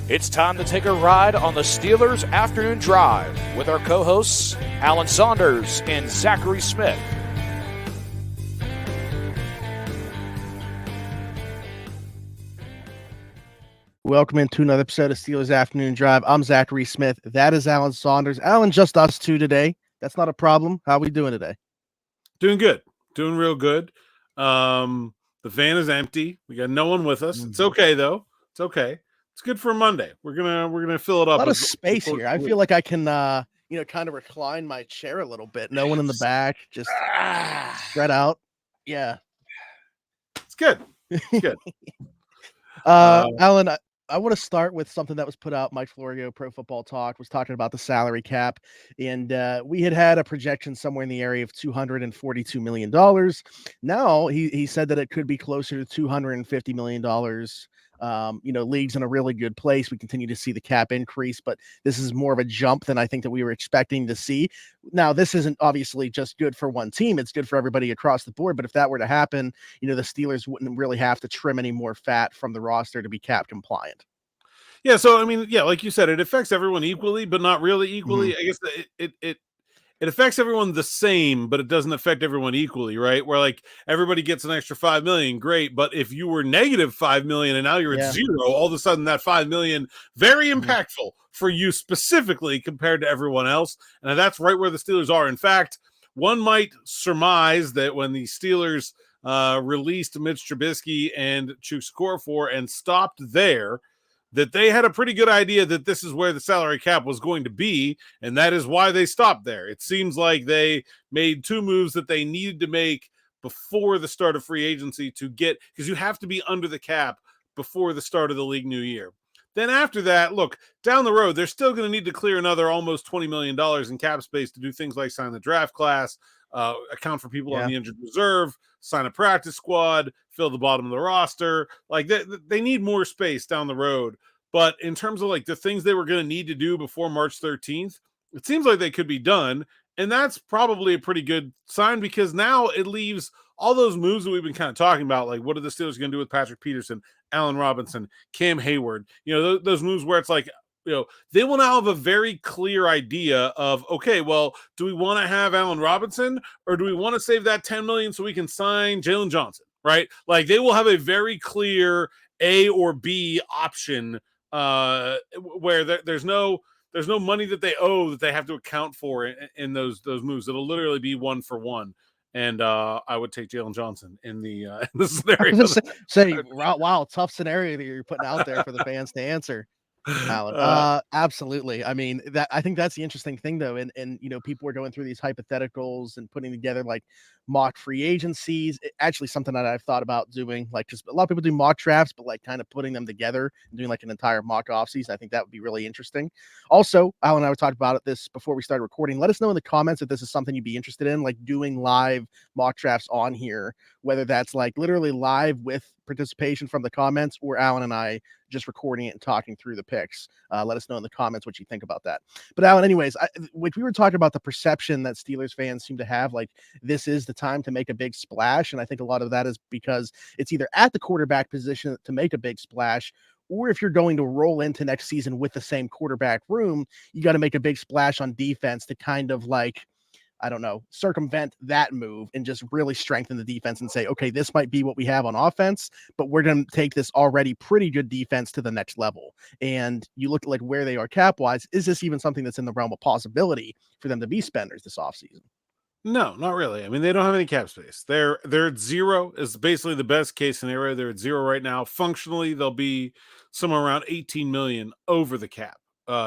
It's time to take a ride on the Steelers Afternoon Drive with our co-hosts, Alan Saunders and Zachary Smith. Welcome into another episode of Steelers Afternoon Drive. I'm Zachary Smith. That is Alan Saunders. Alan, just us two today. That's not a problem. How are we doing today? Doing good. Doing real good. The van is empty. We got no one with us. It's okay though. It's okay. It's good for a Monday. We're gonna fill it up. A lot of space here. I feel like I can kind of recline my chair a little bit. No one in the back, just spread out. Yeah. It's good. It's good. Alan, I want to start with something that was put out. Mike Florio, Pro Football Talk, was talking about the salary cap, and we had a projection somewhere in the area of $242 million. Now he said that it could be closer to $250 million. League's in a really good place. We continue to see the cap increase, but this is more of a jump than I think that we were expecting to see. Now, this isn't obviously just good for one team. It's good for everybody across the board. But if that were to happen, the Steelers wouldn't really have to trim any more fat from the roster to be cap compliant. Yeah. So, like you said, it affects everyone equally, but not really equally. Mm-hmm. I guess it affects everyone the same, but it doesn't affect everyone equally, right? Where like everybody gets an extra $5 million, great. But if you were negative $5 million and now you're at zero, all of a sudden that $5 million, very impactful for you specifically compared to everyone else. And that's right where the Steelers are. In fact, one might surmise that when the Steelers released Mitch Trubisky and Chuks Okorafor and stopped there, that they had a pretty good idea that this is where the salary cap was going to be, and that is why they stopped there. It seems like they made two moves that they needed to make before the start of free agency to get, because you have to be under the cap before the start of the league new year. Then after that, look, down the road, they're still going to need to clear another almost $20 million in cap space to do things like sign the draft class, account for people on the injured reserve, sign a practice squad, fill the bottom of the roster. Like they need more space down the road. But in terms of like the things they were going to need to do before March 13th, it seems like they could be done. And that's probably a pretty good sign, because now it leaves all those moves that we've been kind of talking about. Like, what are the Steelers going to do with Patrick Peterson, Allen Robinson, Cam Hayward? Those moves where it's like, they will now have a very clear idea of, okay, well, do we want to have Allen Robinson, or do we want to save that $10 million so we can sign Jalen Johnson, right? Like, they will have a very clear A or B option where there's no money that they owe that they have to account for in those moves. It'll literally be one for one. And I would take Jalen Johnson in the scenario. Wow, tough scenario that you're putting out there for the fans to answer, Alan. Absolutely. I think that's the interesting thing, though. And people are going through these hypotheticals and putting together like mock free agencies. Actually, something that I've thought about doing, like, because a lot of people do mock drafts, but like kind of putting them together and doing like an entire mock offseason. I think that would be really interesting. Also, Alan and I were talking about this before we started recording. Let us know in the comments if this is something you'd be interested in, like doing live mock drafts on here, whether that's like literally live with participation from the comments, or Alan and I just recording it and talking through the picks. Let us know in the comments what you think about that. But Alan, anyways, we were talking about the perception that Steelers fans seem to have, like this is the time to make a big splash. And I think a lot of that is because it's either at the quarterback position to make a big splash, or if you're going to roll into next season with the same quarterback room, you got to make a big splash on defense to kind of like, I don't know, circumvent that move and just really strengthen the defense and say, okay, this might be what we have on offense, but we're going to take this already pretty good defense to the next level. And you look at like where they are cap wise. Is this even something that's in the realm of possibility for them to be spenders this offseason? No, not really. I mean, they don't have any cap space. They're at zero is basically the best case scenario. They're at zero right now. Functionally, they'll be somewhere around 18 million over the cap,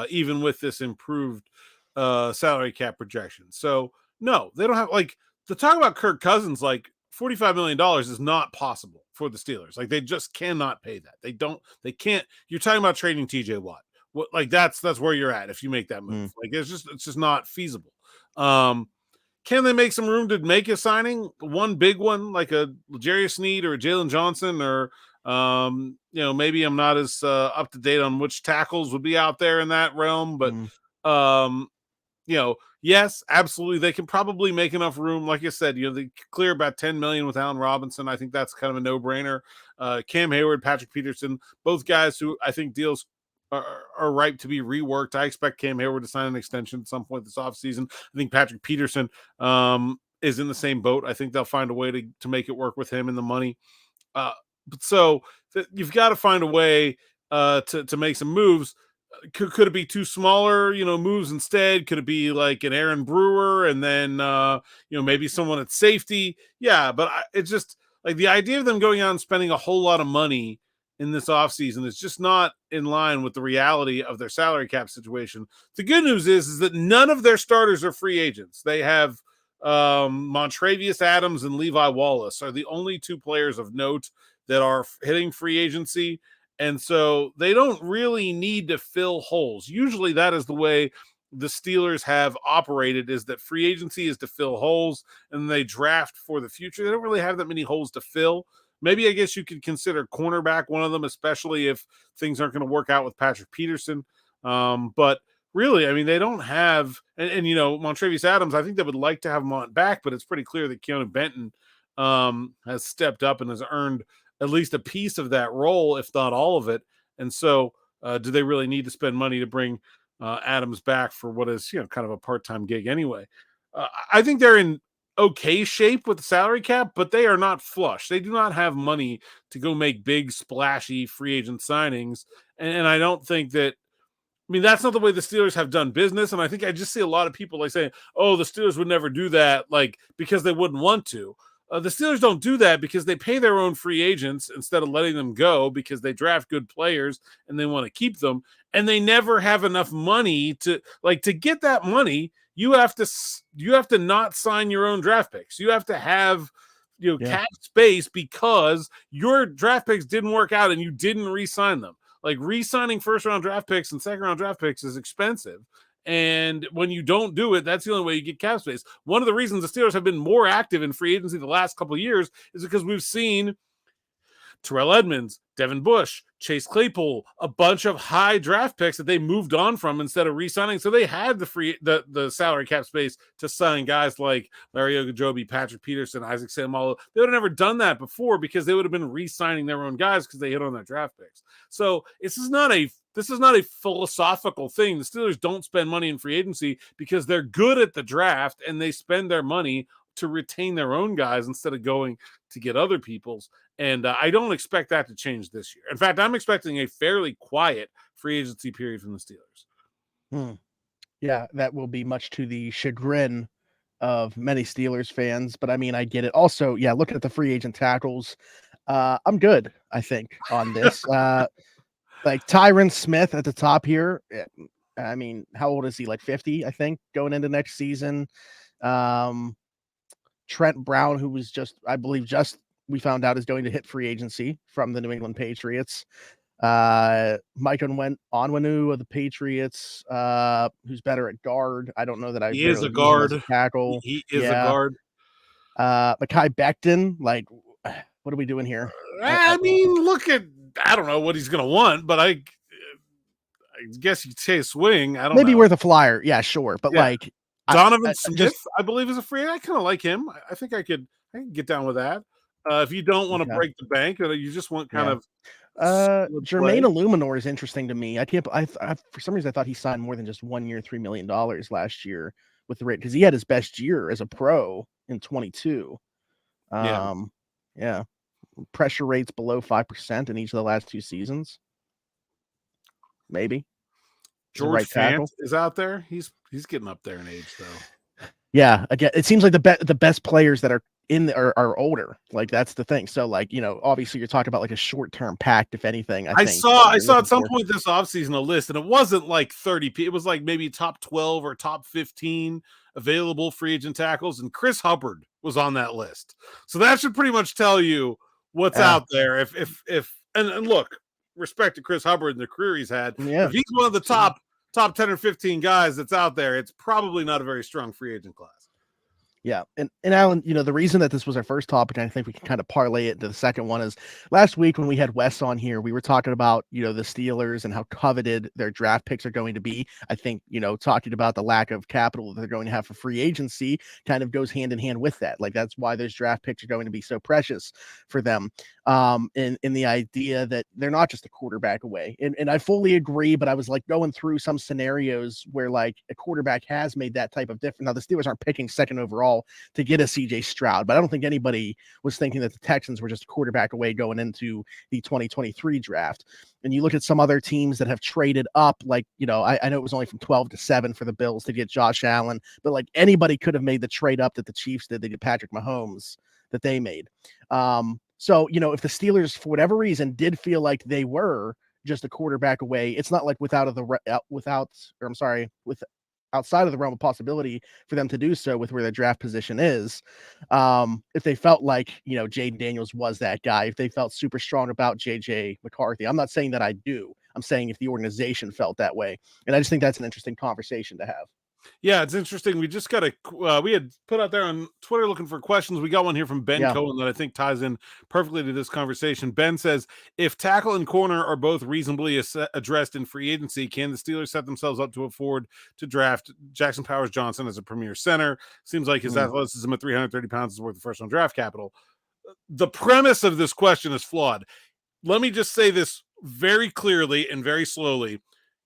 even with this improved salary cap projection. So no, they don't have, like, to talk about Kirk Cousins, like $45 million is not possible for the Steelers. Like, they just cannot pay that. They can't. You're talking about trading TJ Watt. What, like, that's where you're at if you make that move. Like, it's just not feasible. Can they make some room to make a signing? One big one, like a L'Jarius Sneed or a Jalen Johnson, or maybe I'm not as up to date on which tackles would be out there in that realm, but yes, absolutely. They can probably make enough room. Like I said, they clear about 10 million with Allen Robinson. I think that's kind of a no-brainer. Cam Hayward, Patrick Peterson, both guys who I think deals are ripe to be reworked. I expect Cam Hayward to sign an extension at some point this offseason. I think Patrick Peterson is in the same boat. I think they'll find a way to make it work with him and the money. But so you've got to find a way to make some moves. Could it be two smaller, moves instead? Could it be like an Aaron Brewer and then, maybe someone at safety? Yeah, but it's just like the idea of them going out and spending a whole lot of money in this offseason is just not in line with the reality of their salary cap situation. The good news is that none of their starters are free agents. They have Montravius Adams and Levi Wallace are the only two players of note that are hitting free agency. And so they don't really need to fill holes. Usually that is the way the Steelers have operated, is that free agency is to fill holes and they draft for the future. They don't really have that many holes to fill. Maybe I guess you could consider cornerback one of them, especially if things aren't going to work out with Patrick Peterson. But really, I mean, they don't have, and Montravius Adams, I think they would like to have him on back, but it's pretty clear that Keanu Benton has stepped up and has earned at least a piece of that role, if not all of it. And so do they really need to spend money to bring Adams back for what is, kind of a part-time gig anyway? I think they're in okay shape with the salary cap, but they are not flush. They do not have money to go make big, splashy free agent signings. And I don't think that, that's not the way the Steelers have done business. And I think I just see a lot of people like saying, oh, the Steelers would never do that, like, because they wouldn't want to. The Steelers don't do that because they pay their own free agents instead of letting them go, because they draft good players and they want to keep them. And they never have enough money to get that money. You have to not sign your own draft picks. You have to have, cap space because your draft picks didn't work out and you didn't re-sign them. Like, re-signing first-round draft picks and second-round draft picks is expensive. And when you don't do it, that's the only way you get cap space. One of the reasons the Steelers have been more active in free agency the last couple of years is because we've seen Terrell Edmonds, Devin Bush, Chase Claypool, a bunch of high draft picks that they moved on from instead of re-signing. So they had the salary cap space to sign guys like Larry Ogunjobi, Patrick Peterson, Isaac Seumalo. They would have never done that before because they would have been re-signing their own guys because they hit on their draft picks. So this is not a philosophical thing. The Steelers don't spend money in free agency because they're good at the draft and they spend their money to retain their own guys instead of going to get other people's. And I don't expect that to change this year. In fact, I'm expecting a fairly quiet free agency period from the Steelers. Yeah, that will be much to the chagrin of many Steelers fans. But I get it. Also, yeah, looking at the free agent tackles, I'm good, I think, on this. Like Tyron Smith at the top here. How old is he? Like 50, I think, going into next season. Trent Brown, who was we found out is going to hit free agency from the New England Patriots. Mike Onwenu of the Patriots, who's better at guard. I don't know that he is a guard tackle. He is a guard. Mekhi Becton, like, what are we doing here? I don't know what he's going to want, but I guess you could say a swing. I don't know. Maybe worth a flyer. Yeah, sure. But like Donovan Smith, I believe, is a free. I kind of like him. I think I could get down with that. If you don't want to break the bank, you just want kind of. Jermaine Illuminor is interesting to me. I for some reason I thought he signed more than just 1 year, $3 million last year with the rate, because he had his best year as a pro in 22. Pressure rates below 5% in each of the last 2 seasons. Maybe George Fant is out there. He's getting up there in age, though. Yeah, again, it seems like the best players that are are older. Like, that's the thing. So, like, obviously you're talking about like a short-term pact, if anything. I saw at some point this offseason a list, and it wasn't like 30. It was like maybe top 12 or top 15 available free agent tackles, and Chris Hubbard was on that list. So that should pretty much tell you what's out there. And look, respect to Chris Hubbard and the career he's had. Yeah. If he's one of the top 10 or 15 guys that's out there, it's probably not a very strong free agent class. Yeah. And Alan, the reason that this was our first topic, and I think we can kind of parlay it into the second one, is last week when we had Wes on here, we were talking about, the Steelers and how coveted their draft picks are going to be. I think, talking about the lack of capital that they're going to have for free agency kind of goes hand in hand with that. Like, that's why those draft picks are going to be so precious for them. In the idea that they're not just a quarterback away. And I fully agree, but I was like going through some scenarios where like a quarterback has made that type of difference. Now the Steelers aren't picking second overall to get a CJ Stroud, but I don't think anybody was thinking that the Texans were just a quarterback away going into the 2023 draft. And you look at some other teams that have traded up, like, I know it was only from 12 to 7 for the Bills to get Josh Allen, but like anybody could have made the trade up that the Chiefs did. They did Patrick Mahomes that they made. So, if the Steelers, for whatever reason, did feel like they were just a quarterback away, it's not like outside of the realm of possibility for them to do so with where their draft position is. If they felt like, Jaden Daniels was that guy, if they felt super strong about JJ McCarthy, I'm not saying that I do. I'm saying if the organization felt that way. And I just think that's an interesting conversation to have. Yeah, it's interesting. We just got we had put out there on Twitter looking for questions. We got one here from Ben Cohen that I think ties in perfectly to this conversation. Ben says, if tackle and corner are both reasonably addressed in free agency, can the Steelers set themselves up to afford to draft Jackson Powers Johnson as a premier center? Seems like his athleticism at 330 pounds is worth the first round draft capital. The premise of this question is flawed. Let me just say this very clearly and very slowly.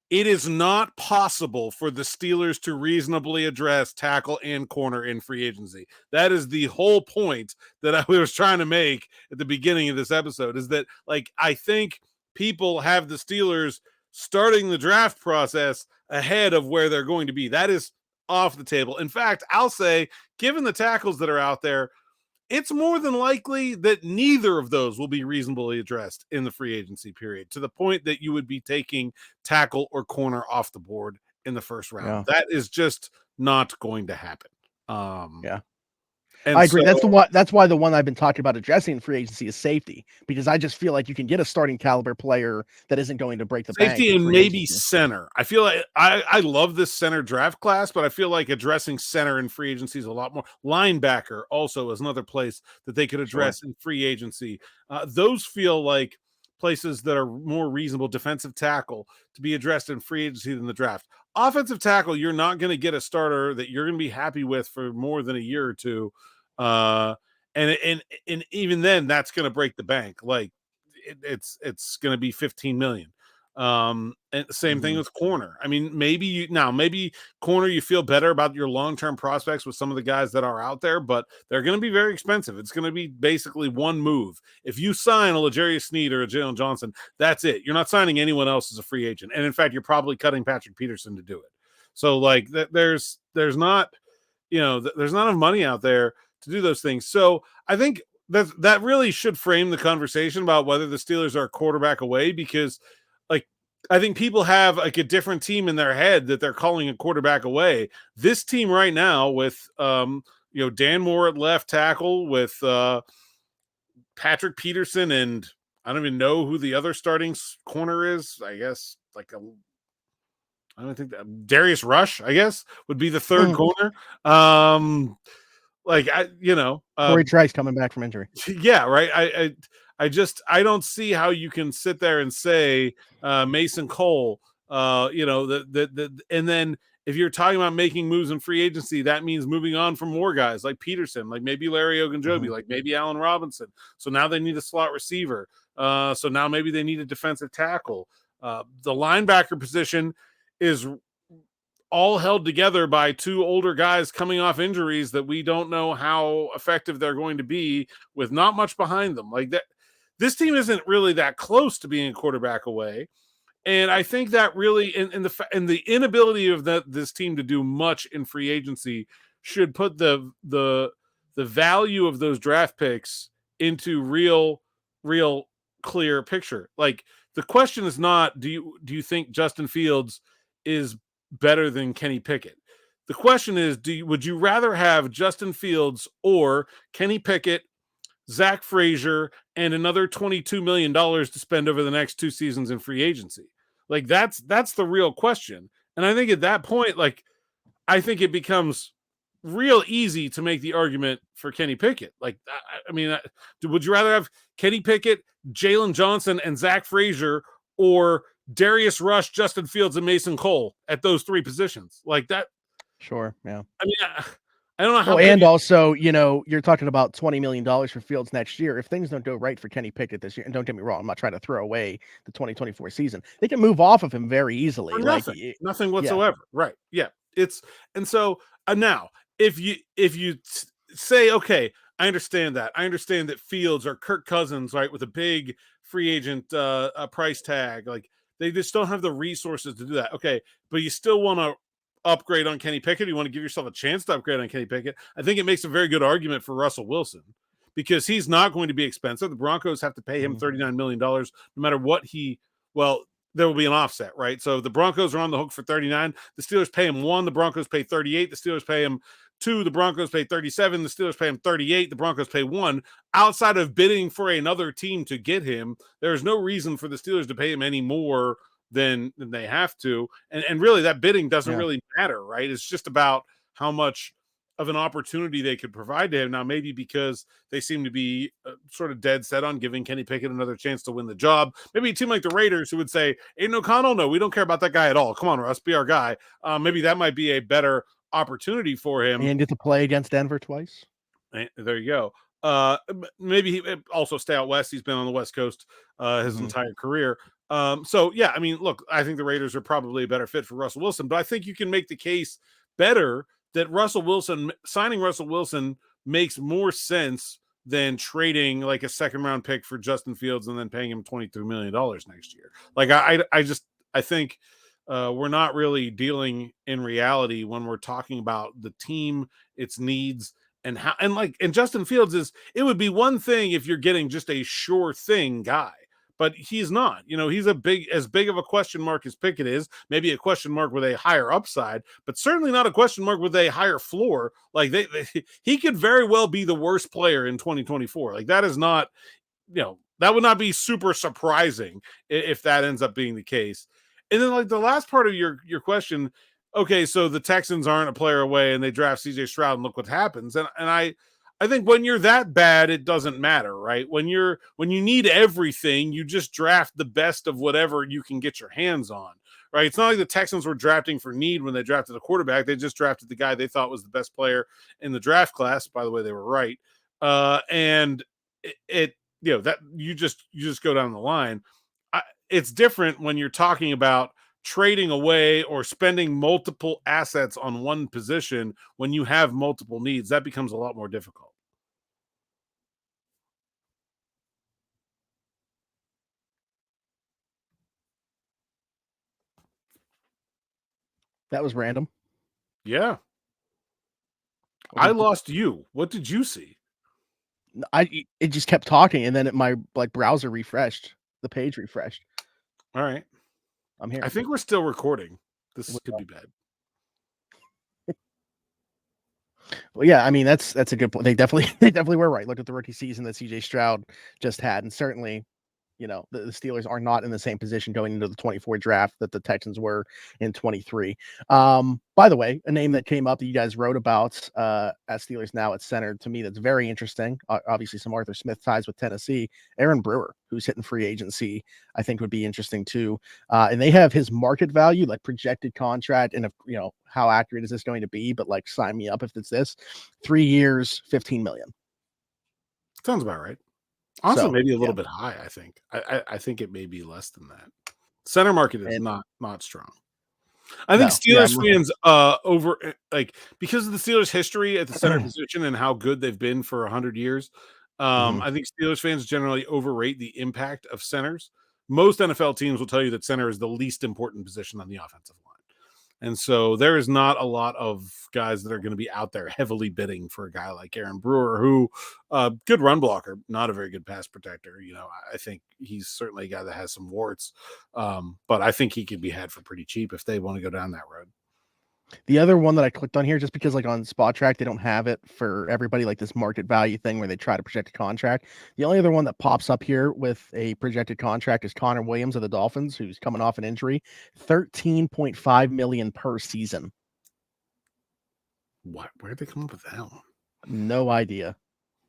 It is not possible for the Steelers to reasonably address tackle and corner in free agency. That is the whole point that I was trying to make at the beginning of this episode, is that, like, I think people have the Steelers starting the draft process ahead of where they're going to be. That is off the table. In fact, I'll say, given the tackles that are out there, it's more than likely that neither of those will be reasonably addressed in the free agency period, to the point that you would be taking tackle or corner off the board in the first round. Yeah. That is just not going to happen. I agree. That's why the one I've been talking about addressing in free agency is safety, because I just feel like you can get a starting caliber player that isn't going to break the bank. Safety and maybe center. I feel like I love this center draft class, but I feel like addressing center in free agency is a lot more. Linebacker also is another place that they could address in free agency. Those feel like places that are more reasonable. Defensive tackle to be addressed in free agency than the draft. Offensive tackle, you're not going to get a starter that you're going to be happy with for more than a year or two. And even then that's going to break the bank. Like it's going to be 15 million. And same thing with corner. I mean, maybe corner, you feel better about your long-term prospects with some of the guys that are out there, but they're going to be very expensive. It's going to be basically one move. If you sign a L'Jarius Sneed or a Jalen Johnson, that's it. You're not signing anyone else as a free agent. And in fact, you're probably cutting Patrick Peterson to do it. So like there's not enough money out there to do those things. So I think that really should frame the conversation about whether the Steelers are a quarterback away, because like I think people have like a different team in their head that they're calling a quarterback away. This team right now with Dan Moore at left tackle, with Patrick Peterson, and I don't even know who the other starting corner is. I guess I don't think that Darius Rush, I guess, would be the third corner. Corey Trice coming back from injury. Yeah, right. I don't see how you can sit there and say Mason Cole, and then if you're talking about making moves in free agency, that means moving on from more guys like Peterson, like maybe Larry Ogunjobi, like maybe Allen Robinson. So now they need a slot receiver. So now maybe they need a defensive tackle. The linebacker position is all held together by two older guys coming off injuries that we don't know how effective they're going to be, with not much behind them. Like that, this team isn't really that close to being a quarterback away. And I think that really, in the inability of this team to do much in free agency should put the value of those draft picks into real clear picture. Like the question is not, do you think Justin Fields is better than Kenny Pickett? The question is, would you rather have Justin Fields or Kenny Pickett, Zach Frazier, and another $22 million to spend over the next 2 seasons in free agency? Like that's the real question. And I think at that point, like, I think it becomes real easy to make the argument for Kenny Pickett. Like, would you rather have Kenny Pickett, Jalen Johnson, and Zach Frazier, or Darius Rush, Justin Fields, and Mason Cole at those three positions? Like that. Sure. Yeah. I mean, I don't know how. And also, you're talking about $20 million for Fields next year. If things don't go right for Kenny Pickett this year, and don't get me wrong, I'm not trying to throw away the 2024 season. They can move off of him very easily. Nothing whatsoever. Yeah. Right. Yeah. Now if you say, okay, I understand that. I understand that Fields or Kirk Cousins, right, with a big free agent price tag, like they just don't have the resources to do that. Okay, but you still want to upgrade on Kenny Pickett. You want to give yourself a chance to upgrade on Kenny Pickett. I think it makes a very good argument for Russell Wilson because he's not going to be expensive. The Broncos have to pay him $39 million no matter what there will be an offset, right? So the Broncos are on the hook for 39. The Steelers pay him 1. The Broncos pay 38. The Steelers pay him 2. The Broncos pay 37. The Steelers pay him 38. The Broncos pay 1. Outside of bidding for another team to get him, there's no reason for the Steelers to pay him any more than they have to. And really that bidding doesn't really matter, right? It's just about how much of an opportunity they could provide to him. Now, maybe because they seem to be sort of dead set on giving Kenny Pickett another chance to win the job. Maybe a team like the Raiders who would say, Aiden O'Connell, no, we don't care about that guy at all. Come on, Russ, be our guy. Maybe that might be a better opportunity for him. And get to play against Denver twice. There you go. Maybe he also stay out west. He's been on the West Coast his entire career. So yeah, I mean, look, I think the Raiders are probably a better fit for Russell Wilson, but I think you can make the case better that signing Russell Wilson makes more sense than trading like a second round pick for Justin Fields and then paying him $23 million next year. Like I think we're not really dealing in reality when we're talking about the team, its needs, and Justin Fields it would be one thing if you're getting just a sure thing guy. But he's not, he's as big of a question mark as Pickett is, maybe a question mark with a higher upside, but certainly not a question mark with a higher floor. Like he could very well be the worst player in 2024. Like that is not, that would not be super surprising if that ends up being the case. And then like the last part of your question, okay, so the Texans aren't a player away and they draft CJ Stroud and look what happens. And I think when you're that bad, it doesn't matter, right? When you need everything, you just draft the best of whatever you can get your hands on, right? It's not like the Texans were drafting for need when they drafted a quarterback. They just drafted the guy they thought was the best player in the draft class. By the way, they were right. And that you just go down the line. It's different when you're talking about trading away or spending multiple assets on one position when you have multiple needs. That becomes a lot more difficult. That was random. Yeah. I lost you. What did you see? It just kept talking, and then my browser refreshed. The page refreshed. All right. I'm here. I think we're still recording. This could be bad. Well, yeah, I mean that's a good point. They definitely were right. Look at the rookie season that CJ Stroud just had, and certainly, the Steelers are not in the same position going into the 24 draft that the Texans were in 23. By the way, a name that came up that you guys wrote about at Steelers Now at center, to me, that's very interesting. Obviously, some Arthur Smith ties with Tennessee. Aaron Brewer, who's hitting free agency, I think would be interesting too. And they have his market value, like projected contract, and if how accurate is this going to be? But like, sign me up if it's this. 3 years, $15 million. Sounds about right. Also, maybe a little bit high. I think. I think it may be less than that. Center market is not strong. I think Steelers fans because of the Steelers' history at the center position and how good they've been for 100 years. I think Steelers fans generally overrate the impact of centers. Most NFL teams will tell you that center is the least important position on the offensive line. And so there is not a lot of guys that are going to be out there heavily bidding for a guy like Aaron Brewer, who good run blocker, not a very good pass protector. I think he's certainly a guy that has some warts, but I think he could be had for pretty cheap if they want to go down that road. The other one that I clicked on here, just because like on Spot Track, they don't have it for everybody, like this market value thing where they try to project a contract. The only other one that pops up here with a projected contract is Connor Williams of the Dolphins, who's coming off an injury, $13.5 million per season. Where'd they come up with that one? No idea.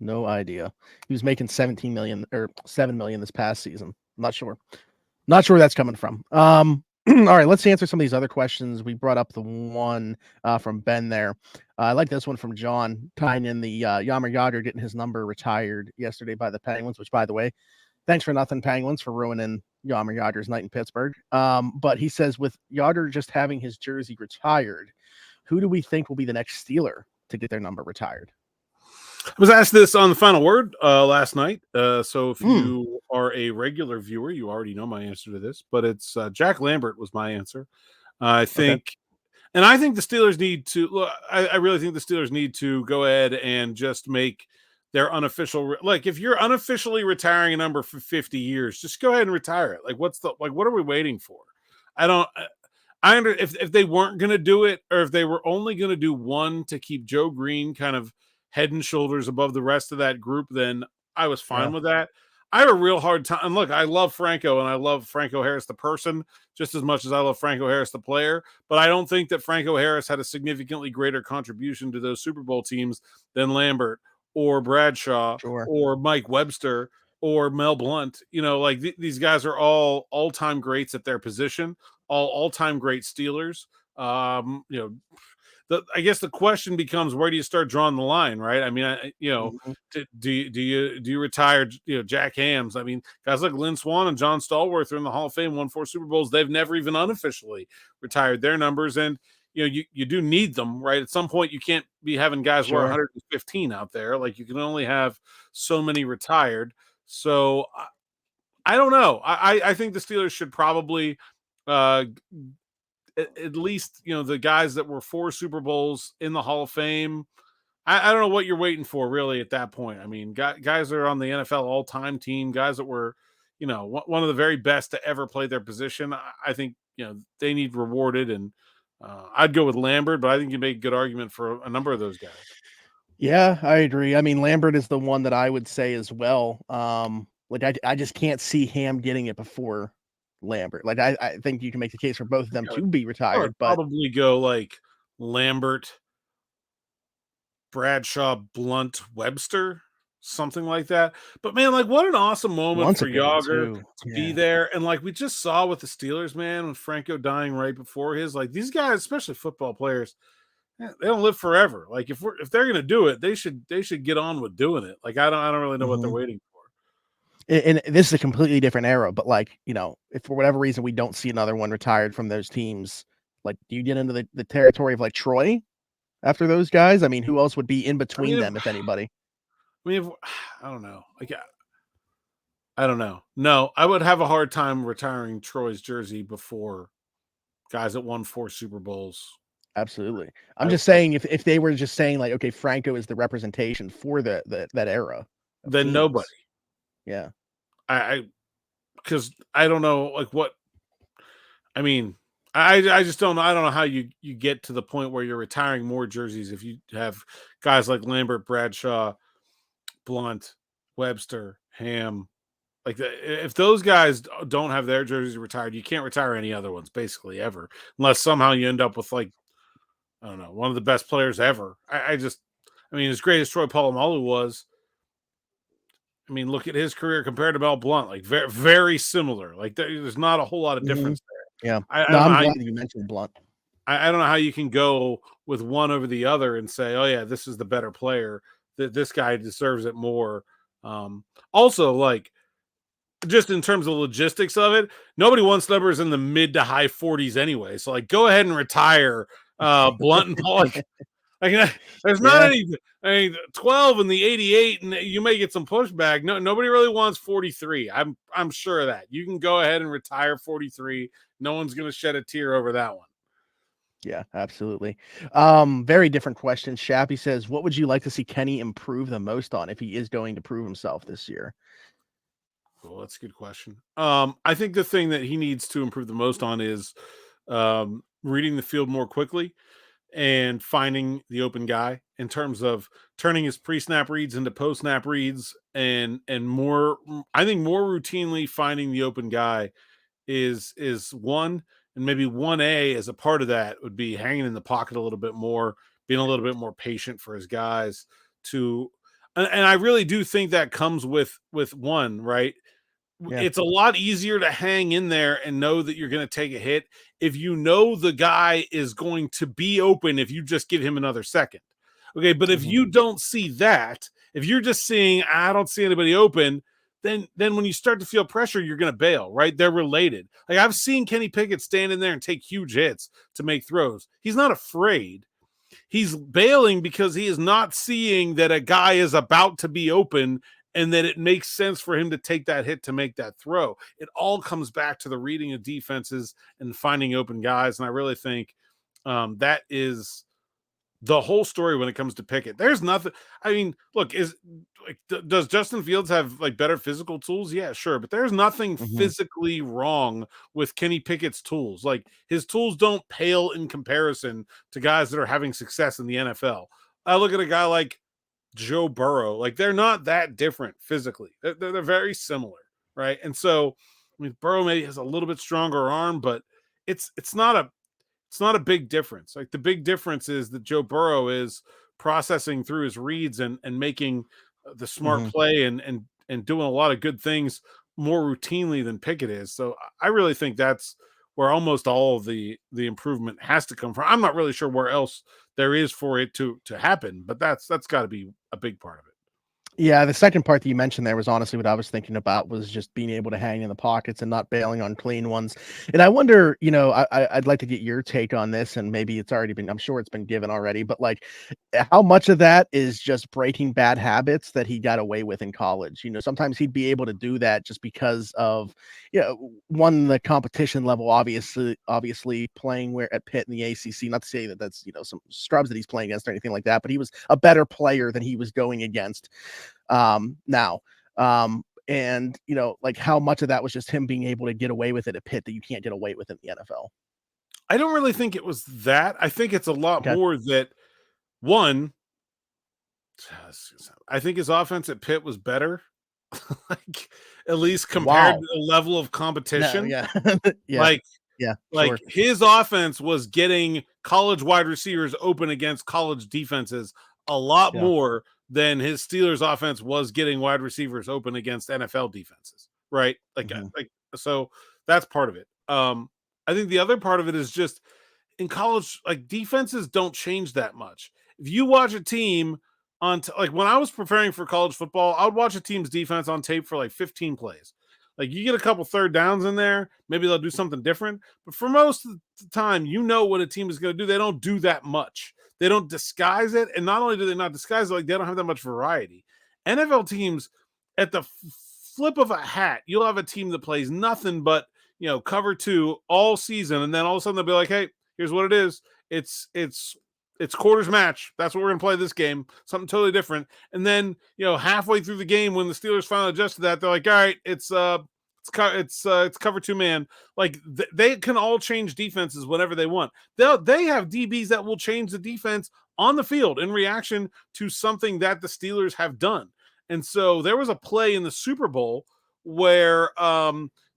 No idea. He was making 17 million or 7 million this past season. Not sure. Not sure where that's coming from. All right, let's answer some of these other questions. We brought up the one from Ben there. I like this one from John, tying in the Yammer Yager getting his number retired yesterday by the Penguins, which, by the way, thanks for nothing, Penguins, for ruining Yammer Yager's night in Pittsburgh. But he says, with Yager just having his jersey retired, who do we think will be the next Steeler to get their number retired? I was asked this on the Final Word last night. So if you are a regular viewer, you already know my answer to this, but it's Jack Lambert was my answer. I think, and I think the Steelers need to, look, I really think the Steelers need to go ahead and just make their unofficial, like if you're unofficially retiring a number for 50 years, just go ahead and retire it. Like what are we waiting for? If they weren't going to do it, or if they were only going to do one to keep Joe Green kind of head and shoulders above the rest of that group, then I was fine with that. I have a real hard time. And look, I love Franco, and I love Franco Harris, the person, just as much as I love Franco Harris, the player. But I don't think that Franco Harris had a significantly greater contribution to those Super Bowl teams than Lambert or Bradshaw or Mike Webster or Mel Blount. You know, like these guys are all all-time greats at their position, all-time great Steelers. You know, I guess the question becomes, where do you start drawing the line, right? I mean, do you retire, Jack Hams? I mean, guys like Lynn Swann and John Stallworth are in the Hall of Fame, won 4 Super Bowls. They've never even unofficially retired their numbers, and you do need them, right? At some point, you can't be having guys wear 115 out there. Like, you can only have so many retired. So I don't know. I think the Steelers should probably at least, the guys that were 4 Super Bowls in the Hall of Fame. I don't know what you're waiting for really at that point. I mean, guys that are on the NFL all-time team, guys that were, one of the very best to ever play their position. I think, they need rewarded, and I'd go with Lambert, but I think you make a good argument for a number of those guys. Yeah, I agree. I mean, Lambert is the one that I would say as well. I just can't see Ham getting it before Lambert. Like, I think you can make the case for both of them to be retired, but probably go like Lambert, Bradshaw, Blount, Webster, something like that. But man, like, what an awesome moment for Yager to be there. And like we just saw with the Steelers, man, with Franco dying right before his, like, these guys, especially football players, they don't live forever. Like, if they're gonna do it, they should get on with doing it. Like, I don't really know what they're waiting for. And this is a completely different era, but like, if for whatever reason we don't see another one retired from those teams, like, do you get into the territory of like Troy after those guys? I mean, who else would be in between them, if anybody? I mean, I don't know. Like, I don't know. No, I would have a hard time retiring Troy's jersey before guys that won 4 Super Bowls. Absolutely. I'm just saying, if they were just saying like, okay, Franco is the representation for that era, then nobody. Yeah. Because I don't know, like, what, I mean, I just don't know. I don't know how you get to the point where you're retiring more jerseys if you have guys like Lambert, Bradshaw, Blount, Webster, Ham. Like, if those guys don't have their jerseys retired, you can't retire any other ones basically ever, unless somehow you end up with, like, I don't know, one of the best players ever. I mean, as great as Troy Polamalu was, I mean, look at his career compared to Mel Blount, like very, very similar. Like, there's not a whole lot of difference there. Yeah. I'm glad you mentioned Blount. I don't know how you can go with one over the other and say, oh yeah, this is the better player, that this guy deserves it more. Also, like, just in terms of logistics of it, nobody wants numbers in the mid to high 40s anyway. So, like, go ahead and retire Blount and Pollock. Like, there's not any. I mean, 12 in the 88, and you may get some pushback. No, nobody really wants 43. I'm sure of that. You can go ahead and retire 43. No one's going to shed a tear over that one. Yeah, absolutely. Very different question. Shappy says, what would you like to see Kenny improve the most on if he is going to prove himself this year? Well, that's a good question. I think the thing that he needs to improve the most on is reading the field more quickly and finding the open guy, in terms of turning his pre-snap reads into post-snap reads, and more, I think more routinely finding the open guy is one, and maybe 1A as a part of that would be hanging in the pocket a little bit more, being a little bit more patient for his guys to, and I really do think that comes with one, right? Yeah. It's a lot easier to hang in there and know that you're going to take a hit if you know the guy is going to be open if you just give him another second. Okay, but if you don't see that, if you're just seeing, I don't see anybody open, then when you start to feel pressure, you're going to bail, right? They're related. Like I've seen Kenny Pickett stand in there and take huge hits to make throws. He's not afraid. He's bailing because he is not seeing that a guy is about to be open and that it makes sense for him to take that hit to make that throw. It all comes back to the reading of defenses and finding open guys. And I really think that is the whole story when it comes to Pickett. There's nothing. I mean, look, does Justin Fields have like better physical tools? Yeah, sure. But there's nothing physically wrong with Kenny Pickett's tools. Like his tools don't pale in comparison to guys that are having success in the NFL. I look at a guy like Joe Burrow, like they're not that different physically. They're very similar, right? And so, I mean, Burrow maybe has a little bit stronger arm, but it's not a big difference. Like the big difference is that Joe Burrow is processing through his reads and making the smart play and doing a lot of good things more routinely than Pickett is. So I really think that's where almost all of the improvement has to come from. I'm not really sure where else there is for it to happen, but that's got to be a big part of it. Yeah, the second part that you mentioned there was honestly what I was thinking about, was just being able to hang in the pockets and not bailing on clean ones. And I wonder, I'd like to get your take on this, and maybe it's already been, I'm sure it's been given already, but like how much of that is just breaking bad habits that he got away with in college? Sometimes he'd be able to do that just because of, one, the competition level, obviously playing where at Pitt in the ACC, not to say that that's, some scrubs that he's playing against or anything like that, but he was a better player than he was going against now. And like how much of that was just him being able to get away with it at Pitt that you can't get away with in the NFL? I don't really think it was that. I think it's a lot more that one, I think his offense at Pitt was better. Like at least compared to the level of competition. No, yeah. Like his offense was getting college wide receivers open against college defenses a lot more than his Steelers offense was getting wide receivers open against NFL defenses, right? Like so that's part of it. I think the other part of it is just in college, like defenses don't change that much. If you watch a team like when I was preparing for college football, I would watch a team's defense on tape for like 15 plays. Like you get a couple third downs in there, maybe they'll do something different. But for most of the time, what a team is going to do. They don't do that much. They don't disguise it. And not only do they not disguise it, like they don't have that much variety. NFL teams, at the flip of a hat, you'll have a team that plays nothing but, cover two all season. And then all of a sudden they'll be like, hey, here's what it is. It's quarters match. That's what we're going to play this game. Something totally different. And then, halfway through the game, when the Steelers finally adjust to that, they're like, all right, it's cover two man. Like they can all change defenses whenever they want. They have DBs that will change the defense on the field in reaction to something that the Steelers have done. And so there was a play in the Super Bowl where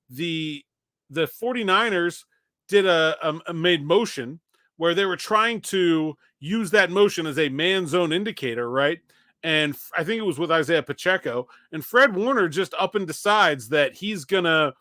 the 49ers did a made motion where they were trying to use that motion as a man zone indicator, right? And I think it was with Isaiah Pacheco, and Fred Warner just up and decides that he's gonna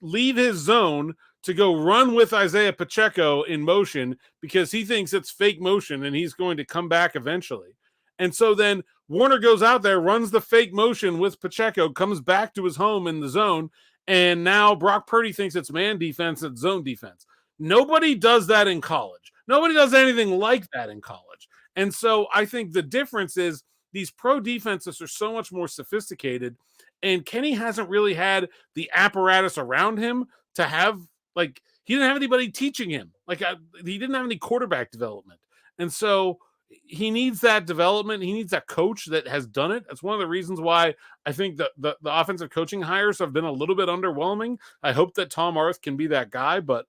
leave his zone to go run with Isaiah Pacheco in motion because he thinks it's fake motion and he's going to come back eventually. And so then Warner goes out there, runs the fake motion with Pacheco, comes back to his home in the zone, and now Brock Purdy thinks it's man defense, it's zone defense. Nobody does that in college. Nobody does anything like that in college. And so I think the difference is these pro defenses are so much more sophisticated, and Kenny hasn't really had the apparatus around him to have, like, he didn't have anybody teaching him. Like, he didn't have any quarterback development. And so he needs that development. He needs that coach that has done it. That's one of the reasons why I think the offensive coaching hires have been a little bit underwhelming. I hope that Tom Arth can be that guy, but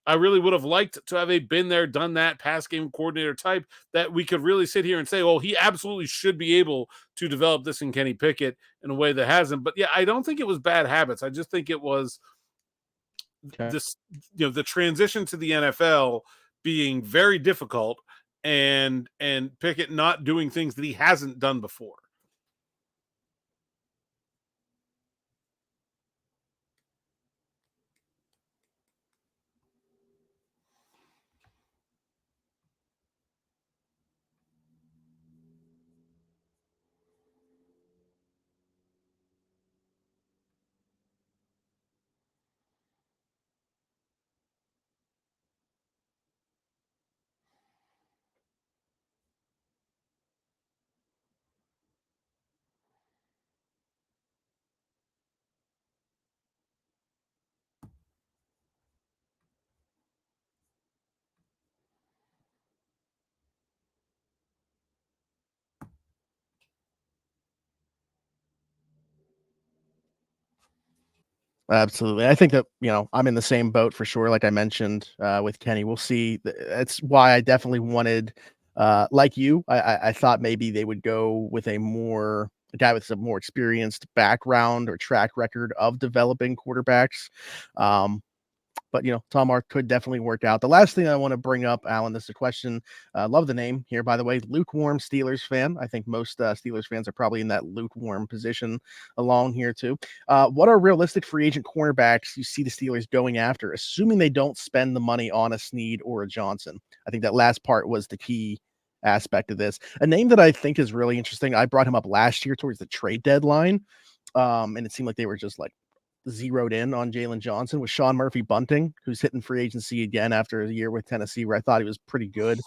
I really would have liked to have a been there, done that pass game coordinator type that we could really sit here and say, well, he absolutely should be able to develop this in Kenny Pickett in a way that hasn't. But yeah, I don't think it was bad habits. I just think it was this, the transition to the NFL being very difficult and Pickett not doing things that he hasn't done before. Absolutely. I think that, I'm in the same boat for sure. Like I mentioned with Kenny, we'll see. That's why I definitely wanted, like you, I thought maybe they would go with a guy with some more experienced background or track record of developing quarterbacks. But Tom Ark could definitely work out. The last thing I want to bring up, Alan, this is a question. Love the name here, by the way. Lukewarm Steelers fan. I think most Steelers fans are probably in that lukewarm position along here too. What are realistic free agent cornerbacks you see the Steelers going after, assuming they don't spend the money on a Snead or a Johnson? I think that last part was the key aspect of this. A name that I think is really interesting. I brought him up last year towards the trade deadline, and it seemed like they were just like zeroed in on Jalen Johnson, with Sean Murphy-Bunting, who's hitting free agency again after a year with Tennessee, where I thought he was pretty good.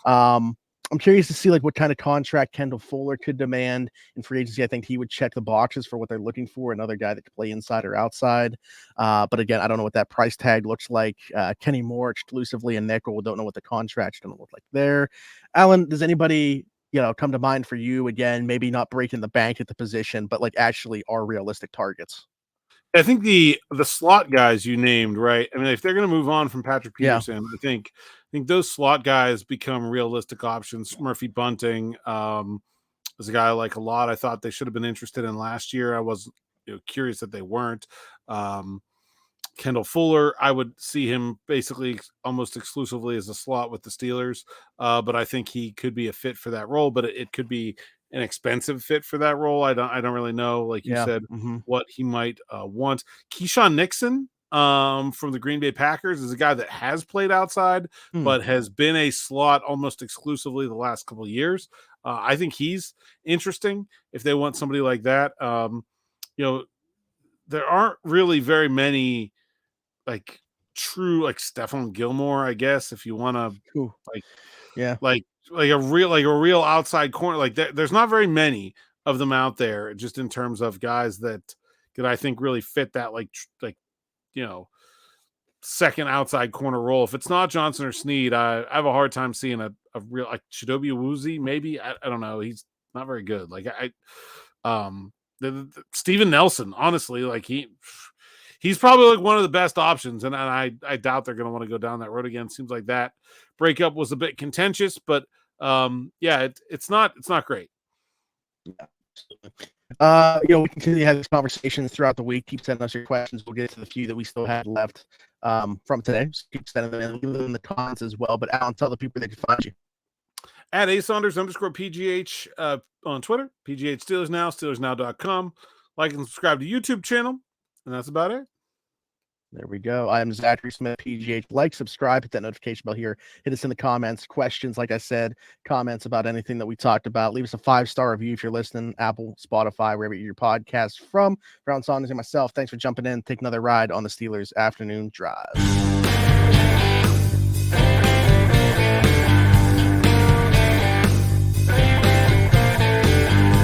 I'm curious to see like what kind of contract Kendall Fuller could demand in free agency. I think he would check the boxes for what they're looking for. Another guy that could play inside or outside. But again, I don't know what that price tag looks like. Kenny Moore exclusively and nickel. Don't know what the contract's going to look like there. Alan, does anybody come to mind for you? Again, maybe not breaking the bank at the position, but like actually are realistic targets. I think the slot guys you named, right? I mean, if they're going to move on from Patrick Yeah. Peterson, I think those slot guys become realistic options. Murphy Bunting is a guy I like a lot. I thought they should have been interested in last year. I was curious that they weren't. Kendall Fuller, I would see him basically almost exclusively as a slot with the Steelers, but I think he could be a fit for that role. But it could be an expensive fit for that role. I don't really know. Like you said, what he might want. Keyshawn Nixon from the Green Bay Packers is a guy that has played outside, but has been a slot almost exclusively the last couple of years. I think he's interesting if they want somebody like that. There aren't really very many like true like Stephon Gilmore, I guess, if you want to like a real outside corner. Like there's not very many of them out there, just in terms of guys that I think really fit that second outside corner role. If it's not Johnson or Snead, I have a hard time seeing a real like Chidobe Awuzie, maybe. I don't know. He's not very good. Like Steven Nelson, honestly, like he's probably like one of the best options, and I doubt they're going to want to go down that road again. Seems like that breakup was a bit contentious, but it's not great. We continue to have these conversations throughout the week. Keep sending us your questions. We'll get to the few that we still had left from today. So keep sending them in. Leave them in the comments as well. But Alan, tell the people they can find you. At @Saunders_PGH on Twitter. PGH Steelers Now, SteelersNow.com. Like and subscribe to YouTube channel. And that's about it. There we go. I am Zachary Smith, PGH. Like, subscribe, hit that notification bell here. Hit us in the comments. Questions, like I said, comments about anything that we talked about. Leave us a 5-star review if you're listening. Apple, Spotify, wherever you get your podcast from. For Alan Saunders and myself, thanks for jumping in. Take another ride on the Steelers Afternoon Drive.